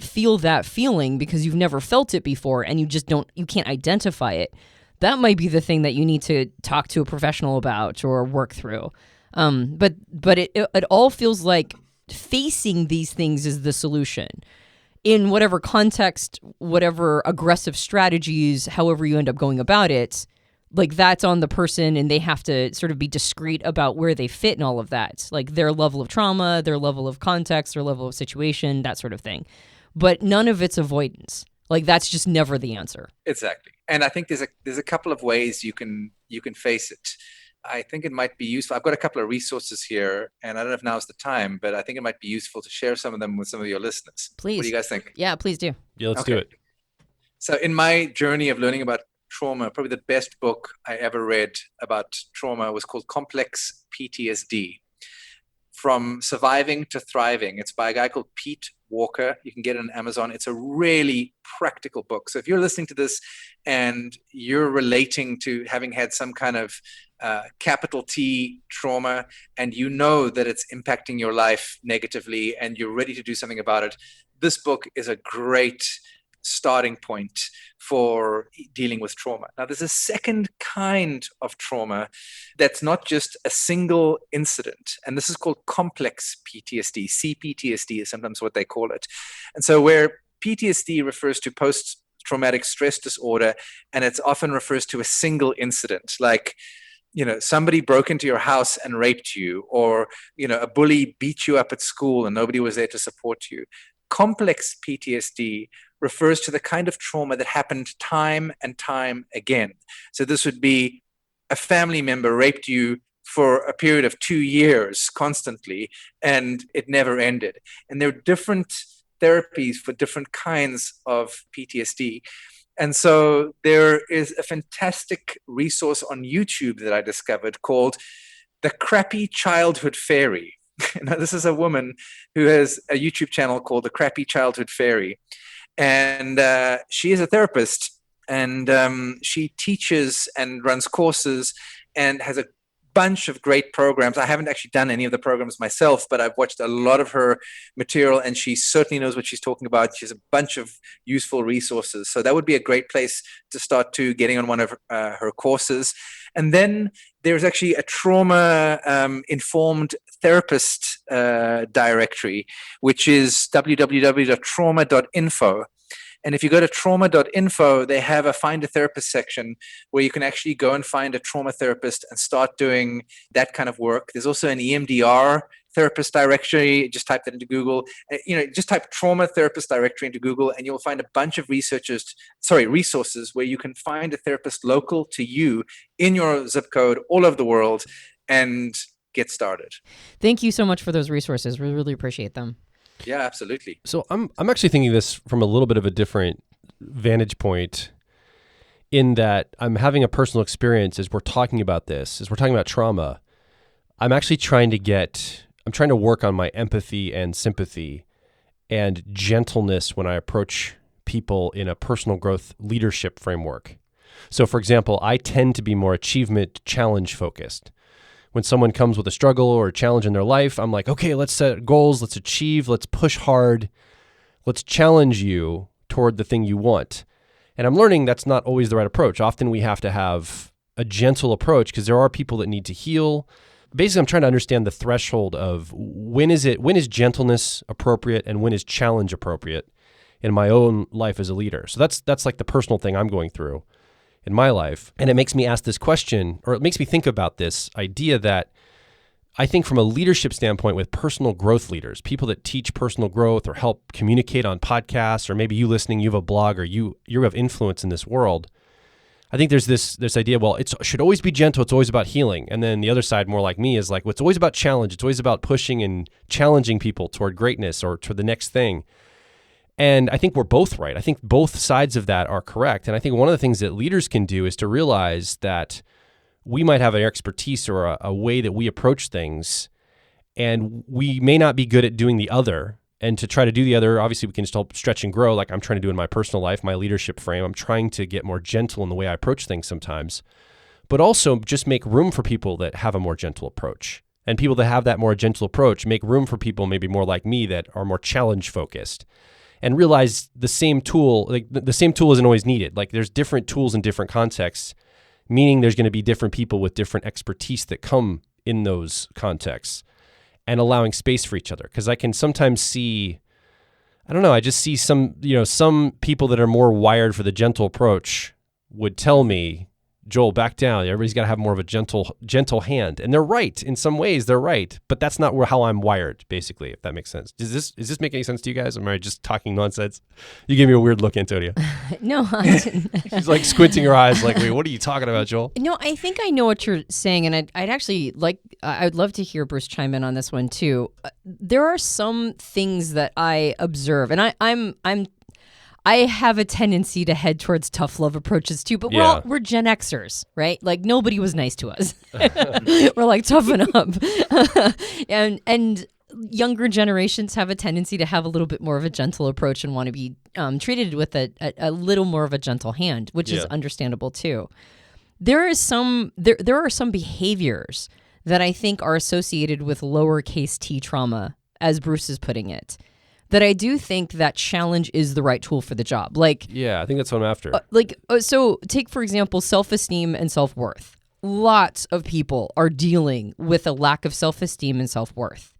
S2: feel that feeling because you've never felt it before and you can't identify it, that might be the thing that you need to talk to a professional about or work through. But it all feels like facing these things is the solution. In whatever context, whatever aggressive strategies, however you end up going about it, like that's on the person, and they have to sort of be discreet about where they fit in all of that, like their level of trauma, their level of context, their level of situation, that sort of thing. But none of it's avoidance. Like, that's just never the answer.
S3: Exactly. And I think there's a couple of ways you can face it. I think it might be useful. I've got a couple of resources here, and I don't know if now's the time, but I think it might be useful to share some of them with some of your listeners.
S2: Please.
S3: What do you guys think?
S2: Yeah, please do.
S1: Yeah, let's do it.
S3: So in my journey of learning about trauma, probably the best book I ever read about trauma was called Complex PTSD, From Surviving to Thriving. It's by a guy called Pete Walker. You can get it on Amazon. It's a really practical book. So if you're listening to this and you're relating to having had some kind of capital T trauma, and you know that it's impacting your life negatively and you're ready to do something about it, this book is a great starting point for dealing with trauma. Now, there's a second kind of trauma that's not just a single incident, and this is called complex PTSD. CPTSD is sometimes what they call it. And so where PTSD refers to post-traumatic stress disorder, and it often refers to a single incident, like, you know, somebody broke into your house and raped you, or, you know, a bully beat you up at school and nobody was there to support you. Complex PTSD refers to the kind of trauma that happened time and time again. So this would be a family member raped you for a period of 2 years constantly, and it never ended. And there are different therapies for different kinds of PTSD. And so there is a fantastic resource on YouTube that I discovered called The Crappy Childhood Fairy. Now, this is a woman who has a YouTube channel called The Crappy Childhood Fairy. And she is a therapist, and she teaches and runs courses and has a bunch of great programs. I haven't actually done any of the programs myself, but I've watched a lot of her material, and she certainly knows what she's talking about. She has a bunch of useful resources. So that would be a great place to start to getting on one of her courses. And then there's actually a trauma informed therapist directory, which is www.trauma.info. And if you go to trauma.info, they have a find a therapist section where you can actually go and find a trauma therapist and start doing that kind of work. There's also an EMDR therapist directory. Just type that into Google. Just type trauma therapist directory into Google, and you'll find a bunch of resources where you can find a therapist local to you in your zip code all over the world and get started.
S2: Thank you so much for those resources. We really appreciate them.
S3: Yeah, absolutely.
S1: So I'm actually thinking this from a little bit of a different vantage point, in that I'm having a personal experience as we're talking about this, as we're talking about trauma. I'm actually trying to work on my empathy and sympathy and gentleness when I approach people in a personal growth leadership framework. So for example, I tend to be more achievement challenge focused. When someone comes with a struggle or a challenge in their life, I'm like, okay, let's set goals, let's achieve, let's push hard, let's challenge you toward the thing you want. And I'm learning that's not always the right approach. Often we have to have a gentle approach because there are people that need to heal. Basically, I'm trying to understand the threshold of when is gentleness appropriate and when is challenge appropriate in my own life as a leader. So that's like the personal thing I'm going through in my life. And it makes me ask this question, or it makes me think about this idea that I think from a leadership standpoint with personal growth leaders, people that teach personal growth or help communicate on podcasts, or maybe you listening, you have a blog, or you have influence in this world. I think there's this idea, well, it should always be gentle. It's always about healing. And then the other side, more like me, is like, well, it's always about challenge. It's always about pushing and challenging people toward greatness or toward the next thing. And I think we're both right. I think both sides of that are correct. And I think one of the things that leaders can do is to realize that we might have an expertise or a way that we approach things, and we may not be good at doing the other. And to try to do the other, obviously we can just help stretch and grow like I'm trying to do in my personal life, my leadership frame. I'm trying to get more gentle in the way I approach things sometimes, but also just make room for people that have a more gentle approach. And people that have that more gentle approach, make room for people maybe more like me that are more challenge focused. And realize the same tool isn't always needed. Like there's different tools in different contexts, meaning there's going to be different people with different expertise that come in those contexts, and allowing space for each other. Because I can sometimes see, I just see some people that are more wired for the gentle approach would tell me, Joel, back down. Everybody's got to have more of a gentle hand. And they're right. In some ways, they're right. But that's not how I'm wired, basically, if that makes sense. Does this make any sense to you guys? Or am I just talking nonsense? You gave me a weird look, Antonia.
S2: No, I didn't.
S1: She's like squinting her eyes like, wait, what are you talking about, Joel?
S2: No, I think I know what you're saying. And I'd love to hear Bruce chime in on this one, too. There are some things that I observe, and I have a tendency to head towards tough love approaches too, but we're Gen Xers, right? Like nobody was nice to us. We're like toughen up, and younger generations have a tendency to have a little bit more of a gentle approach and want to be treated with a little more of a gentle hand, which is understandable too. There are some behaviors that I think are associated with lowercase t trauma, as Bruce is putting it, that I do think that challenge is the right tool for the job. Like,
S1: yeah, I think that's what I'm after.
S2: So take, for example, self-esteem and self-worth. Lots of people are dealing with a lack of self-esteem and self-worth.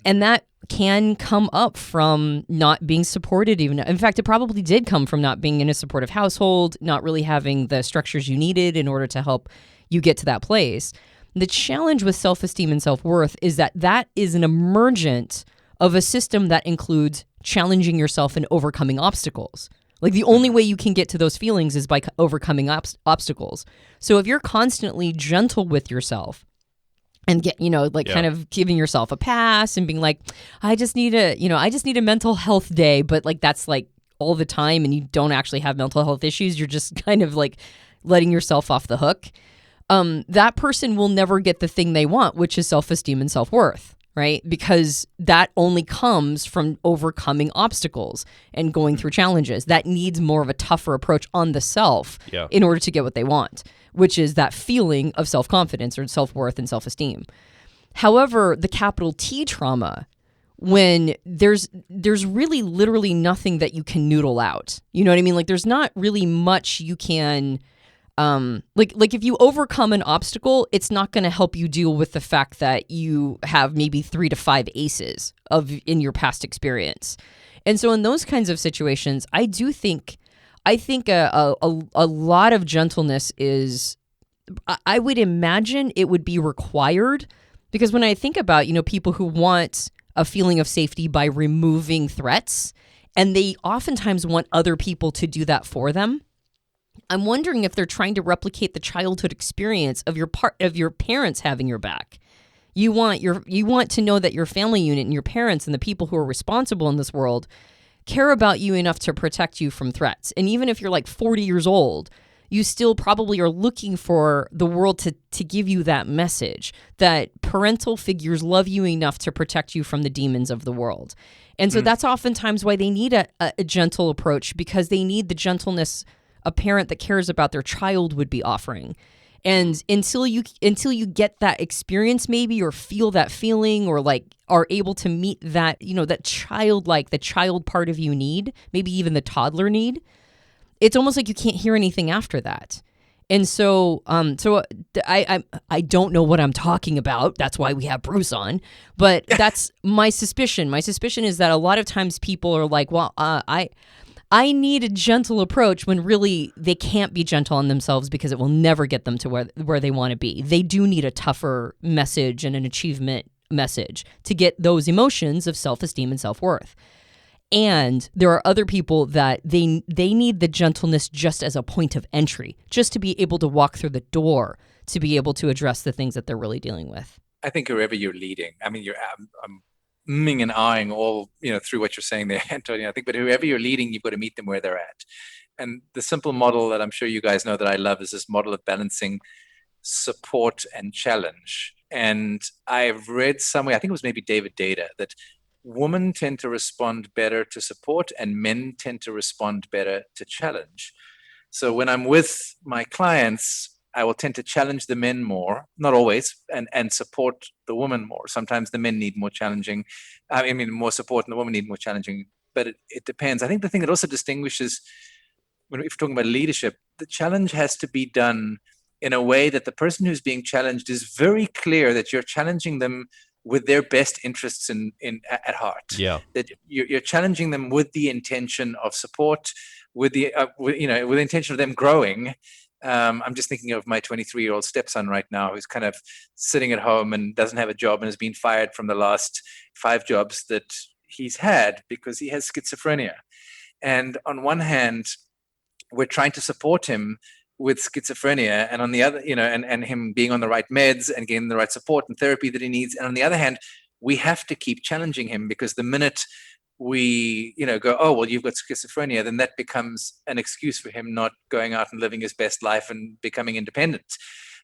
S2: And that can come up from not being supported even. In fact, it probably did come from not being in a supportive household, not really having the structures you needed in order to help you get to that place. The challenge with self-esteem and self-worth is that is an emergent of a system that includes challenging yourself and overcoming obstacles. Like the only way you can get to those feelings is by overcoming obstacles. So if you're constantly gentle with yourself and kind of giving yourself a pass and being like, I just need a mental health day, but like that's like all the time and you don't actually have mental health issues, you're just kind of like letting yourself off the hook. That person will never get the thing they want, which is self-esteem and self-worth. Right? Because that only comes from overcoming obstacles and going through challenges. That needs more of a tougher approach on the self in order to get what they want, which is that feeling of self-confidence or self-worth and self-esteem. However, the capital T trauma, when there's really literally nothing that you can noodle out. You know what I mean? Like there's not really much you can... like if you overcome an obstacle, it's not going to help you deal with the fact that you have maybe 3 to 5 aces in your past experience. And so in those kinds of situations, I think a lot of gentleness is, I would imagine it would be required, because when I think about, people who want a feeling of safety by removing threats, and they oftentimes want other people to do that for them, I'm wondering if they're trying to replicate the childhood experience of your parents having your back. You want to know that your family unit and your parents and the people who are responsible in this world care about you enough to protect you from threats. And even if you're like 40 years old, you still probably are looking for the world to give you that message that parental figures love you enough to protect you from the demons of the world. And so that's oftentimes why they need a gentle approach, because they need the gentleness a parent that cares about their child would be offering. And until you get that experience maybe, or feel that feeling, or like are able to meet that, that the child part of you need, maybe even the toddler need, it's almost like you can't hear anything after that. And so I don't know what I'm talking about. That's why we have Bruce on. But that's my suspicion. My suspicion is that a lot of times people are like, well, I need a gentle approach, when really they can't be gentle on themselves, because it will never get them to where they want to be. They do need a tougher message and an achievement message to get those emotions of self-esteem and self-worth. And there are other people that they need the gentleness just as a point of entry, just to be able to walk through the door, to be able to address the things that they're really dealing with.
S3: I think whoever you're leading, I mean, I'm umming and ahhing all, through what you're saying there, Antonia. I think, but whoever you're leading, you've got to meet them where they're at. And the simple model that I'm sure you guys know that I love is this model of balancing support and challenge. And I've read somewhere, I think it was maybe David Data, that women tend to respond better to support and men tend to respond better to challenge. So when I'm with my clients, I will tend to challenge the men more, not always, and support the woman more. Sometimes the men need more challenging, more support, and the women need more challenging, but it depends. I think the thing that also distinguishes, if we're talking about leadership, the challenge has to be done in a way that the person who's being challenged is very clear that you're challenging them with their best interests at heart.
S1: Yeah.
S3: That you're challenging them with the intention of support, with the with the intention of them growing. I'm just thinking of my 23-year-old stepson right now, who's kind of sitting at home and doesn't have a job and has been fired from the last 5 jobs that he's had because he has schizophrenia. And on one hand, we're trying to support him with schizophrenia, and on the other, and him being on the right meds and getting the right support and therapy that he needs. And on the other hand, we have to keep challenging him, because the minute we, go, oh, well, you've got schizophrenia, then that becomes an excuse for him not going out and living his best life and becoming independent.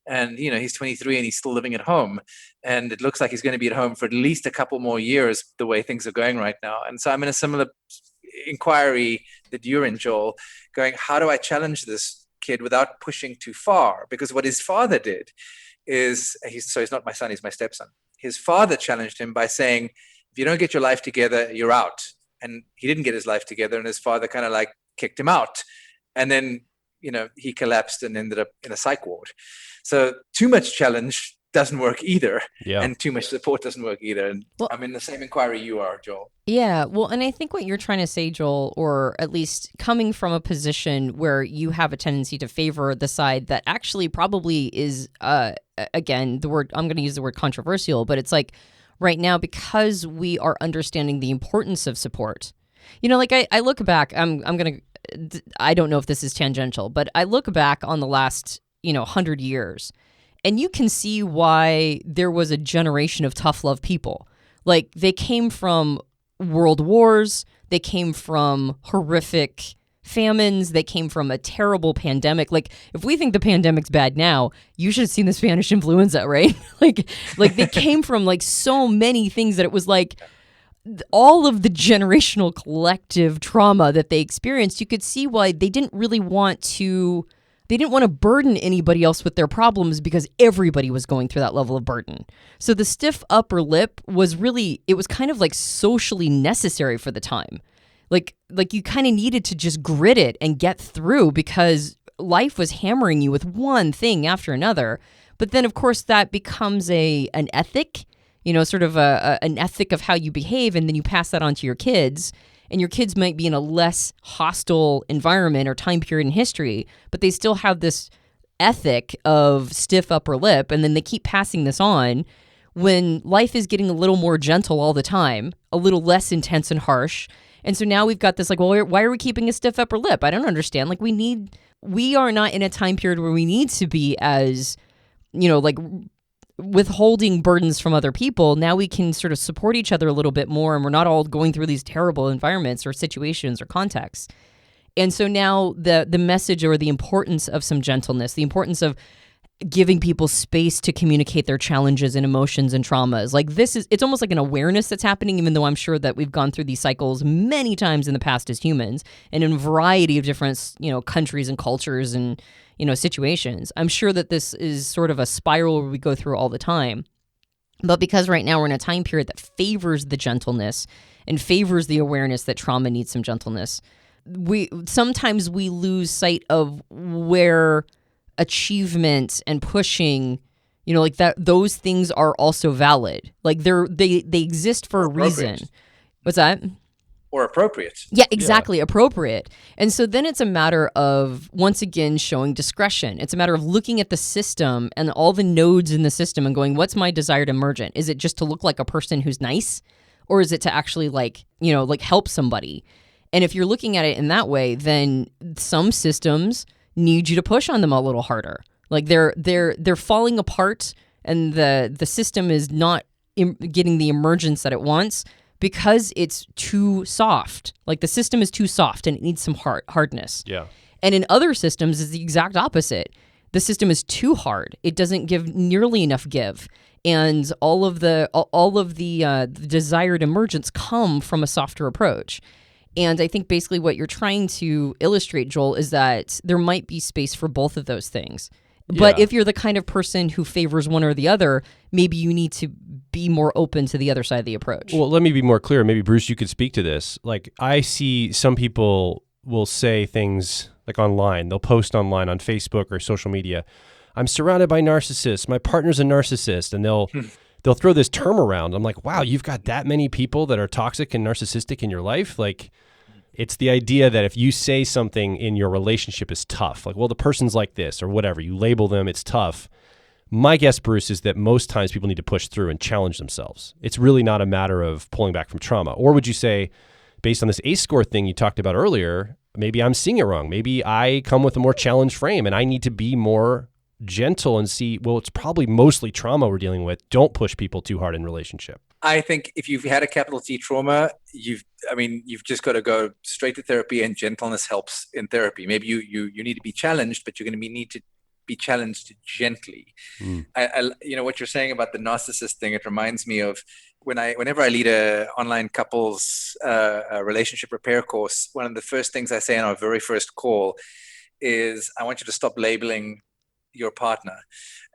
S3: And, he's 23 and he's still living at home. And it looks like he's going to be at home for at least a couple more years, the way things are going right now. And so I'm in a similar inquiry that you're in, Joel, going, how do I challenge this kid without pushing too far? Because what his father did is, he's not my son, he's my stepson. His father challenged him by saying, if you don't get your life together, you're out. And he didn't get his life together, and his father kind of like kicked him out. And then, he collapsed and ended up in a psych ward. So too much challenge doesn't work either.
S1: Yeah.
S3: And too much support doesn't work either. And I'm in the same inquiry you are, Joel.
S2: Yeah. Well, and I think what you're trying to say, Joel, or at least coming from a position where you have a tendency to favor the side that actually probably is, again, I'm going to use the word controversial, but it's like right now, because we are understanding the importance of support. I look back, I don't know if this is tangential, but I look back on the last, 100 years, and you can see why there was a generation of tough love people. Like, they came from world wars, they came from horrific famines, they came from a terrible pandemic. Like, if we think the pandemic's bad now, you should have seen the Spanish influenza, right? like they came from like so many things that it was like all of the generational collective trauma that they experienced. You could see why they didn't want to burden anybody else with their problems, because everybody was going through that level of burden. So the stiff upper lip was kind of like socially necessary for the time. Like you kind of needed to just grit it and get through, because life was hammering you with one thing after another. But then, of course, that becomes an ethic, sort of an ethic of how you behave, and then you pass that on to your kids. and your kids might be in a less hostile environment or time period in history, but they still have this ethic of stiff upper lip, and then they keep passing this on when life is getting a little more gentle all the time, a little less intense and harsh. And so now we've got this like, well, why are we keeping a stiff upper lip? I don't understand. Like we are not in a time period where we need to be as, like withholding burdens from other people. Now we can sort of support each other a little bit more, and we're not all going through these terrible environments or situations or contexts. And so now the message or the importance of some gentleness, the importance of giving people space to communicate their challenges and emotions and traumas. Like it's almost like an awareness that's happening, even though I'm sure that we've gone through these cycles many times in the past as humans and in a variety of different, countries and cultures and, situations. I'm sure that this is sort of a spiral where we go through all the time. But because right now we're in a time period that favors the gentleness and favors the awareness that trauma needs some gentleness, sometimes we lose sight of where achievement and pushing, like that, those things are also valid. Like they exist for a reason. What's that?
S3: Or appropriate.
S2: Yeah, exactly. Yeah. Appropriate. And so then it's a matter of, once again, showing discretion. It's a matter of looking at the system and all the nodes in the system and going, what's my desired emergent? Is it just to look like a person who's nice? Or is it to actually help somebody? And if you're looking at it in that way, then some systems need you to push on them a little harder. Like they're falling apart, and the system is not getting the emergence that it wants because it's too soft. Like the system is too soft and it needs some hardness.
S1: Yeah.
S2: And in other systems is the exact opposite. The system is too hard. It doesn't give nearly enough give. And all of the desired emergence come from a softer approach. And I think basically what you're trying to illustrate, Joel, is that there might be space for both of those things. But if you're the kind of person who favors one or the other, maybe you need to be more open to the other side of the approach.
S1: Well, let me be more clear. Maybe, Bruce, you could speak to this. Like, I see some people will say things like online. They'll post online on Facebook or social media, I'm surrounded by narcissists. My partner's a narcissist. And they'll throw this term around. I'm like, wow, you've got that many people that are toxic and narcissistic in your life? Like, it's the idea that if you say something in your relationship is tough, like, well, the person's like this or whatever, you label them, it's tough. My guess, Bruce, is that most times people need to push through and challenge themselves. It's really not a matter of pulling back from trauma. Or would you say, based on this ACE score thing you talked about earlier, maybe I'm seeing it wrong. Maybe I come with a more challenged frame and I need to be more gentle and see, well, it's probably mostly trauma we're dealing with. Don't push people too hard in relationship.
S3: I think if you've had a capital T trauma, you've just got to go straight to therapy, and gentleness helps in therapy. Maybe you need to be challenged, but you're going to need to be challenged gently. I what you're saying about the narcissist thing, it reminds me of whenever I lead a online couples a relationship repair course, one of the first things I say in our very first call is, I want you to stop labeling your partner.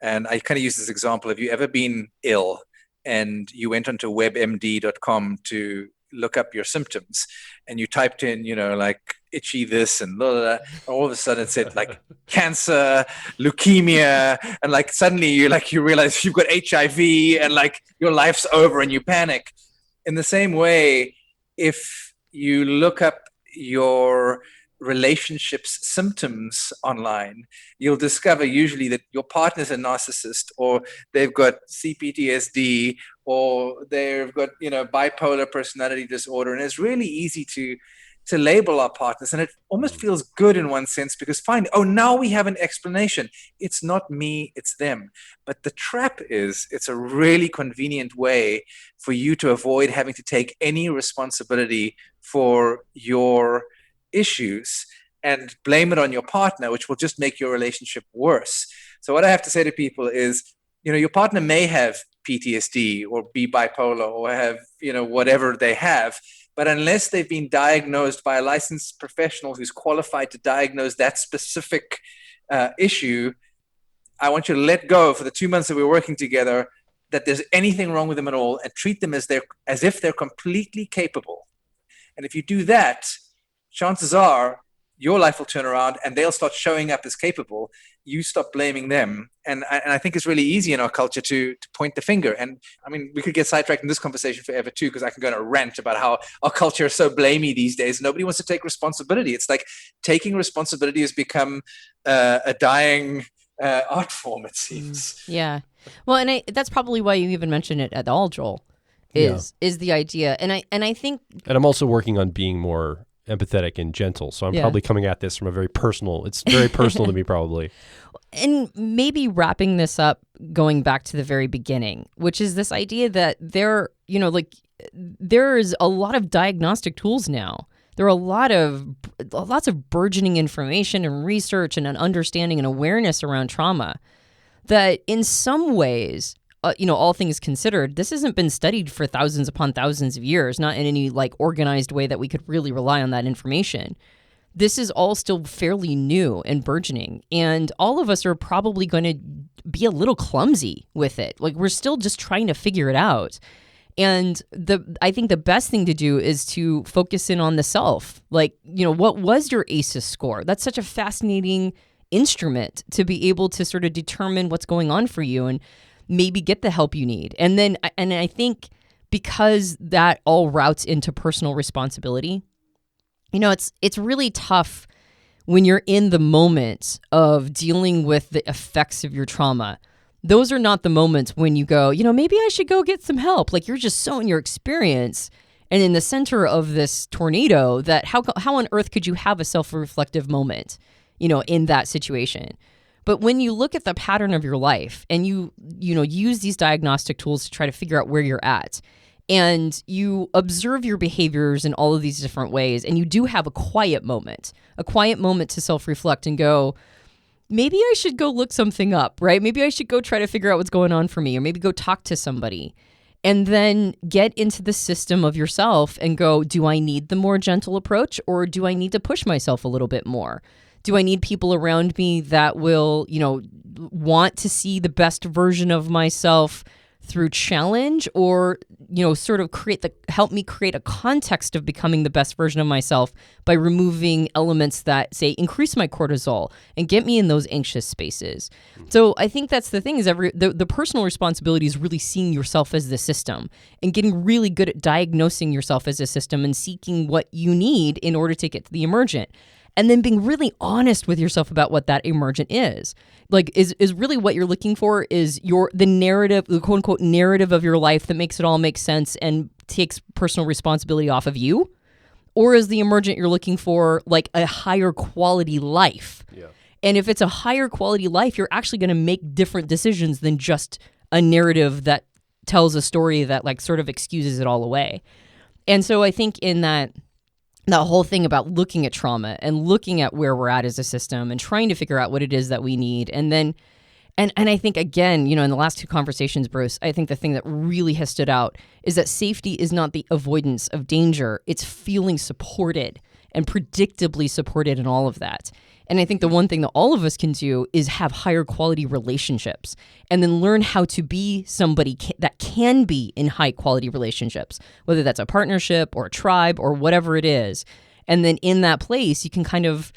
S3: And I kind of use this example. Have you ever been ill and you went onto webmd.com to look up your symptoms, and you typed in, like itchy this and blah, blah, blah, and all of a sudden it said like cancer, leukemia, and like suddenly you realize you've got HIV and like your life's over and you panic. In the same way, if you look up your relationships symptoms online, you'll discover usually that your partner's a narcissist, or they've got CPTSD, or they've got bipolar personality disorder. And it's really easy to label our partners, and it almost feels good in one sense, because finally, now we have an explanation. It's not me, it's them. But the trap is, it's a really convenient way for you to avoid having to take any responsibility for your issues and blame it on your partner, which will just make your relationship worse. So what I have to say to people is, your partner may have PTSD or be bipolar or have, whatever they have, but unless they've been diagnosed by a licensed professional who's qualified to diagnose that specific issue, I want you to let go for the 2 months that we're working together that there's anything wrong with them at all, and treat them as if they're completely capable. And if you do that, chances are your life will turn around and they'll start showing up as capable. You stop blaming them. And I think it's really easy in our culture to point the finger. And I mean, we could get sidetracked in this conversation forever too, because I can go on a rant about how our culture is so blamey these days. Nobody wants to take responsibility. It's like taking responsibility has become a dying art form, it seems.
S2: Yeah. Well, and that's probably why you even mentioned it at all, Joel, is the idea. And I think...
S1: And I'm also working on being more empathetic and gentle. So I'm probably coming at this from a very personal, it's very personal to me probably.
S2: And maybe wrapping this up, going back to the very beginning, which is this idea that there's a lot of diagnostic tools now. There are lots of burgeoning information and research and an understanding and awareness around trauma that in some ways, all things considered, this hasn't been studied for thousands upon thousands of years, not in any like organized way that we could really rely on that information. This is all still fairly new and burgeoning, and all of us are probably going to be a little clumsy with it. Like, we're still just trying to figure it out. And I think the best thing to do is to focus in on the self. Like, what was your ACEs score? That's such a fascinating instrument to be able to sort of determine what's going on for you and maybe get the help you need. And I think because that all routes into personal responsibility, it's really tough when you're in the moment of dealing with the effects of your trauma. Those are not the moments when you go, maybe I should go get some help. Like, you're just so in your experience and in the center of this tornado that how on earth could you have a self-reflective moment, in that situation? But when you look at the pattern of your life and you use these diagnostic tools to try to figure out where you're at, and you observe your behaviors in all of these different ways, and you do have a quiet moment to self-reflect and go, maybe I should go look something up, right? Maybe I should go try to figure out what's going on for me, or maybe go talk to somebody. And then get into the system of yourself and go, do I need the more gentle approach, or do I need to push myself a little bit more? Do I need people around me that will, want to see the best version of myself through challenge, or, sort of help me create a context of becoming the best version of myself by removing elements that, say, increase my cortisol and get me in those anxious spaces. So I think that's the thing, is the personal responsibility is really seeing yourself as the system and getting really good at diagnosing yourself as a system and seeking what you need in order to get to the emergent. And then being really honest with yourself about what that emergent is. Like, is really what you're looking for is the narrative, the quote unquote narrative of your life that makes it all make sense and takes personal responsibility off of you? Or is the emergent you're looking for like a higher quality life? Yeah. And if it's a higher quality life, you're actually going to make different decisions than just a narrative that tells a story that like sort of excuses it all away. And so I think in that whole thing about looking at trauma and looking at where we're at as a system and trying to figure out what it is that we need. And then, and I think, again, in the last two conversations, Bruce, I think the thing that really has stood out is that safety is not the avoidance of danger. It's feeling supported and predictably supported in all of that. And I think the one thing that all of us can do is have higher quality relationships and then learn how to be somebody that can be in high quality relationships, whether that's a partnership or a tribe or whatever it is. And then in that place, you can kind of,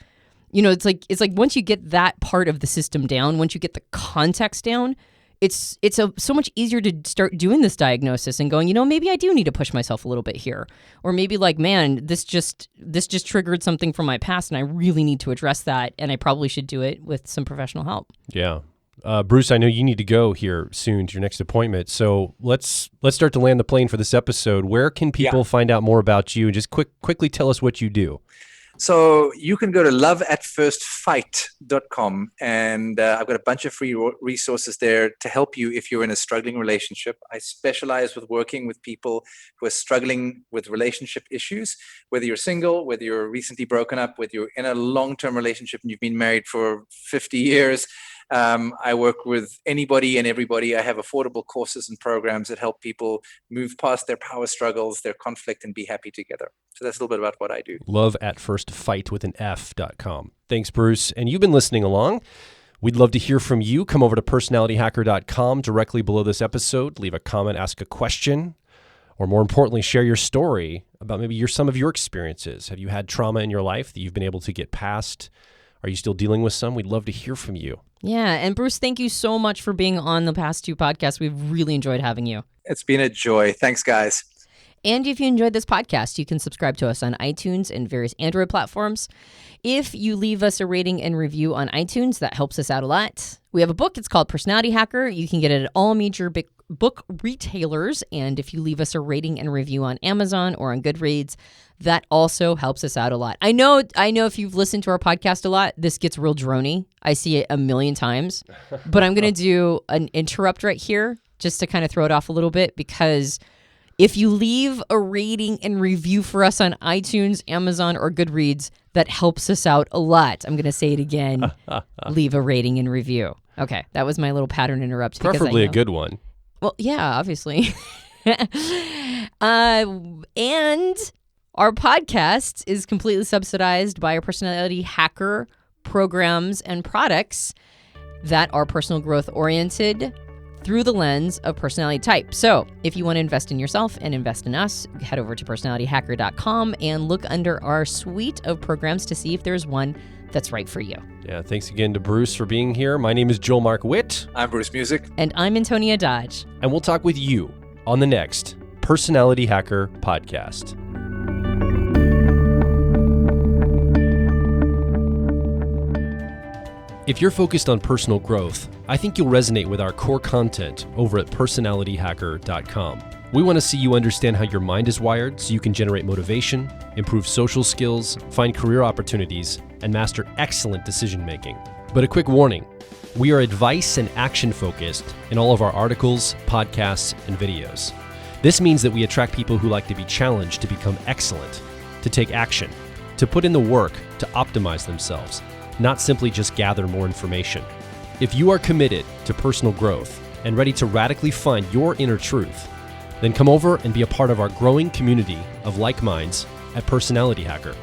S2: it's like once you get that part of the system down, once you get the context down, it's so much easier to start doing this diagnosis and going, maybe I do need to push myself a little bit here. Or maybe like, man, this just triggered something from my past and I really need to address that. And I probably should do it with some professional help. Yeah.
S1: Bruce, I know you need to go here soon to your next appointment. So let's start to land the plane for this episode. Where can people find out more about you? And just quickly tell us what you do.
S3: So you can go to loveatfirstfight.com, and I've got a bunch of free resources there to help you if you're in a struggling relationship. I specialize with working with people who are struggling with relationship issues, whether you're single, whether you're recently broken up, whether you're in a long-term relationship and you've been married for 50 years. I work with anybody and everybody. I have affordable courses and programs that help people move past their power struggles, their conflict, and be happy together. So that's a little bit about what I do.
S1: loveatfirstfight.com. Thanks, Bruce. And you've been listening along. We'd love to hear from you. Come over to personalityhacker.com directly below this episode. Leave a comment, ask a question, Or more importantly, share your story about maybe some of your experiences. Have you had trauma in your life that you've been able to get past? Are you still dealing with some? We'd love to hear from you.
S2: Yeah. And Bruce, thank you so much for being on the past 2 podcasts. We've really enjoyed having you.
S3: It's been a joy. Thanks, guys.
S2: And if you enjoyed this podcast, you can subscribe to us on iTunes and various Android platforms. If you leave us a rating and review on iTunes, that helps us out a lot. We have a book. It's called Personality Hacker. You can get it at all major big book retailers. And if you leave us a rating and review on Amazon or on Goodreads, that also helps us out a lot. I know if you've listened to our podcast a lot, this gets real droney. I see it a million times. But I'm going to do an interrupt right here just to kind of throw it off a little bit, because if you leave a rating and review for us on iTunes, Amazon, or Goodreads, that helps us out a lot. I'm going to say it again. Leave a rating and review. Okay, that was my little pattern interrupt.
S1: Preferably a good one.
S2: Well, yeah, obviously. And our podcast is completely subsidized by our Personality Hacker programs and products that are personal growth oriented through the lens of personality type. So if you want to invest in yourself and invest in us, head over to personalityhacker.com and look under our suite of programs to see if there's one that's right for you.
S1: Yeah, thanks again to Bruce for being here. My name is Joel Mark Witt.
S3: I'm Bruce Muzik.
S2: And I'm Antonia Dodge.
S1: And we'll talk with you on the next Personality Hacker podcast. If you're focused on personal growth, I think you'll resonate with our core content over at personalityhacker.com. We want to see you understand how your mind is wired so you can generate motivation, improve social skills, find career opportunities, and master excellent decision making. But a quick warning, we are advice and action focused in all of our articles, podcasts, and videos. This means that we attract people who like to be challenged to become excellent, to take action, to put in the work to optimize themselves, not simply just gather more information. If you are committed to personal growth and ready to radically find your inner truth, then come over and be a part of our growing community of like minds at Personality Hacker.